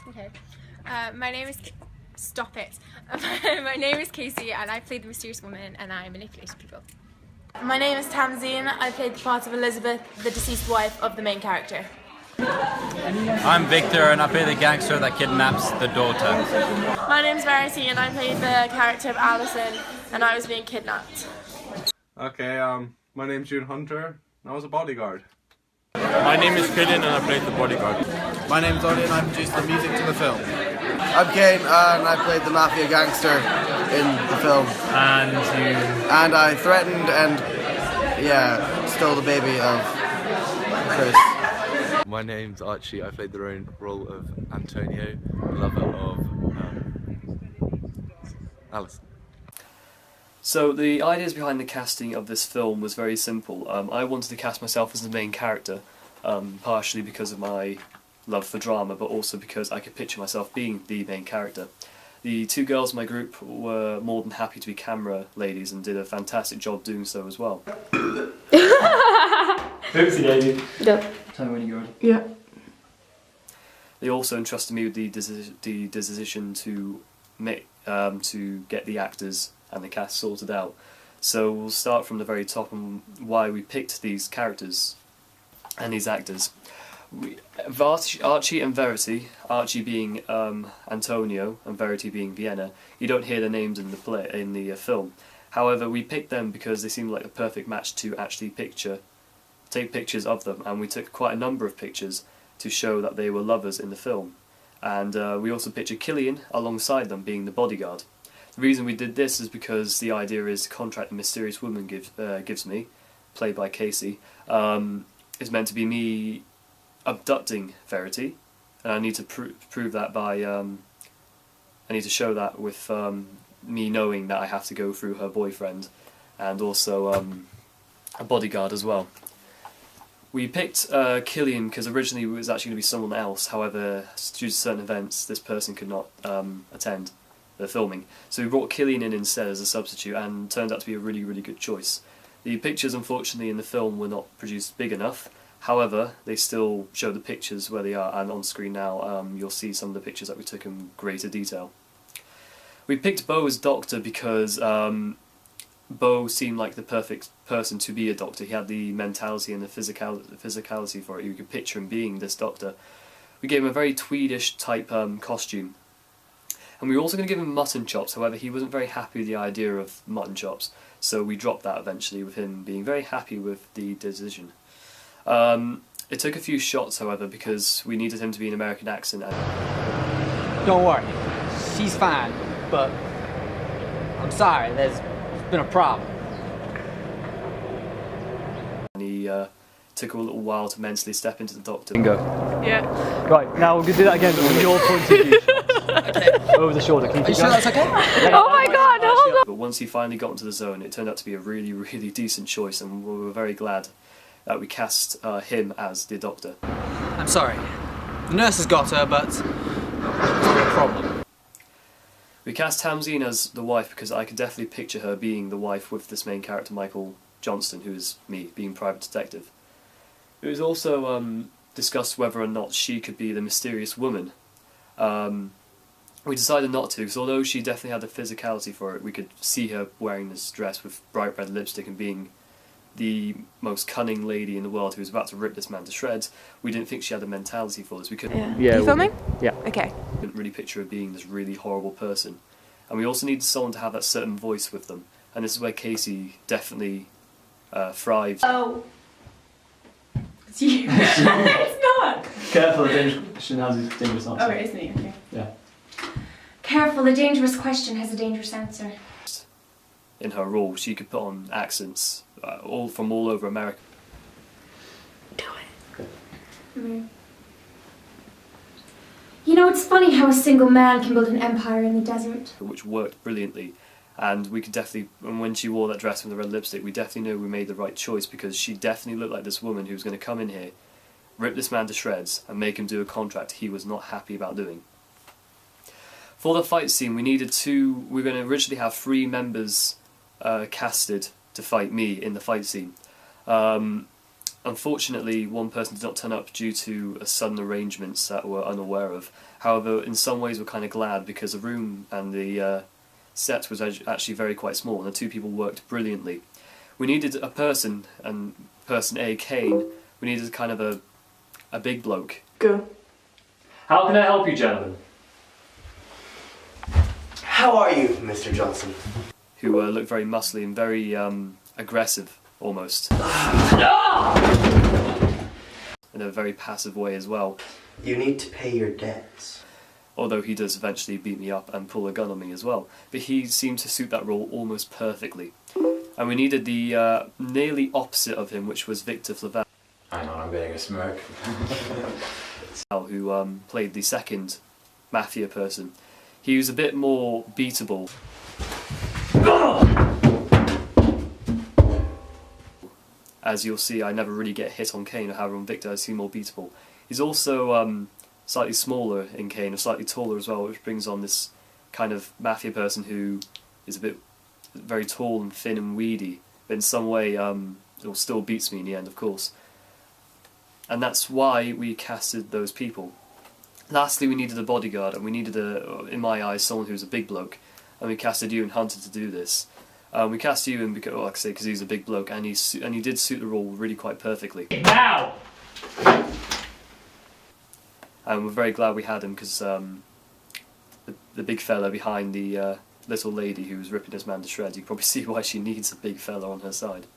Okay. My name is... Stop it. My name is Casey and I played the mysterious woman and I manipulate people. My name is Tamzine. I played the part of Elizabeth, the deceased wife of the main character. I'm Victor and I play the gangster that kidnaps the daughter. My name is Verity and I played the character of Alison and I was being kidnapped. Okay, my name's June Hunter and I was a bodyguard. My name is Killian and I played the bodyguard. My name is Ollie and I produced the music to the film. I'm Kane and I played the mafia gangster in the film. And you... And I threatened and, stole the baby of Chris. My name's Archie. I played the role of Antonio, the lover of Alice. So the ideas behind the casting of this film was very simple. I wanted to cast myself as the main character, partially because of my love for drama, but also because I could picture myself being the main character. The two girls in my group were more than happy to be camera ladies and did a fantastic job doing so as well. Oopsie daisy. Go. Tell me when you're ready. Yeah. They also entrusted me with the decision to get the actors and the cast sorted out. So we'll start from the very top and why we picked these characters and these actors. Archie and Verity, Archie being Antonio and Verity being Vienna, you don't hear their names in the film. However, we picked them because they seemed like a perfect match to actually take pictures of them, and we took quite a number of pictures to show that they were lovers in the film. And we also pictured Killian alongside them being the bodyguard. The reason we did this is because the idea is the contract the mysterious woman gives me, played by Casey, is meant to be me abducting Verity, and I need to prove that by I need to show that with me knowing that I have to go through her boyfriend and also a bodyguard as well. We picked Killian because originally it was actually going to be someone else, however due to certain events this person could not attend the filming, so we brought Killian in instead as a substitute and turned out to be a really good choice. The pictures unfortunately in the film were not produced big enough. However, they still show the pictures where they are, and on screen now you'll see some of the pictures that we took in greater detail. We picked Beau as Doctor because Beau seemed like the perfect person to be a doctor. He had the mentality and the physicality for it. You could picture him being this doctor. We gave him a very tweedish type costume. And we were also going to give him mutton chops, however he wasn't very happy with the idea of mutton chops, so we dropped that eventually with him being very happy with the decision. It took a few shots, however, because we needed him to be an American accent. Don't worry, she's fine, but I'm sorry, there's been a problem. And he took a little while to mentally step into the Doctor. Bingo. Yeah. Right, now we're going to do that again, but from your point of view. Okay. Over the shoulder. Can you keep Are you sure going? that's okay? Oh my god, hold on! But once he finally got into the zone, it turned out to be a really decent choice, and we were very glad that we cast him as the Doctor. I'm sorry. The nurse has got her, but it's not a problem. We cast Tamzine as the wife because I could definitely picture her being the wife with this main character, Michael Johnston, who is me, being private detective. It was also discussed whether or not she could be the mysterious woman. We decided not to, because although she definitely had the physicality for it, we could see her wearing this dress with bright red lipstick and being the most cunning lady in the world who was about to rip this man to shreds. We didn't think she had the mentality for this. We couldn't. Yeah. Are you filming? Yeah. Okay. Couldn't really picture her being this really horrible person, and we also needed someone to have that certain voice with them, and this is where Casey definitely thrived. Oh. It's you. It's not! Careful, the dangerous question has a dangerous answer. Oh, it is me, okay. Yeah. Careful, a dangerous question has a dangerous answer. In her role, she could put on accents from all over America. Do it. Mm. You know, it's funny how a single man can build an empire in the desert. Which worked brilliantly, and we could definitely, and when she wore that dress with the red lipstick, we definitely knew we made the right choice, because she definitely looked like this woman who was going to come in here, rip this man to shreds, and make him do a contract he was not happy about doing. For the fight scene, we were going to originally have 3 members casted to fight me in the fight scene. Unfortunately, one person did not turn up due to sudden arrangements that we're unaware of. However, in some ways we're kind of glad because the room and the set was actually very quite small, and the two people worked brilliantly. We needed a person, and person A, Kane, we needed kind of a big bloke. Go. How can I help you, gentlemen? How are you, Mr. Johnson? Who looked very muscly and very aggressive, almost. In a very passive way as well. You need to pay your debts. Although he does eventually beat me up and pull a gun on me as well. But he seemed to suit that role almost perfectly. And we needed the nearly opposite of him, which was Victor Flavel. I know, I'm getting a smirk. Who played the second mafia person. He was a bit more beatable. As you'll see, I never really get hit on Kane, or however on Victor I seem more beatable. He's also slightly smaller in Kane, and slightly taller as well, which brings on this kind of mafia person who is a bit very tall and thin and weedy, but in some way it still beats me in the end, of course. And that's why we casted those people. Lastly, we needed a bodyguard, and we needed, in my eyes, someone who was a big bloke, and we casted Ewan Hunter to do this. We cast Ewan because, well, like I say, because he's a big bloke, and he did suit the role really quite perfectly. Now! And we're very glad we had him, because the big fella behind the little lady who was ripping this man to shreds, you can probably see why she needs a big fella on her side.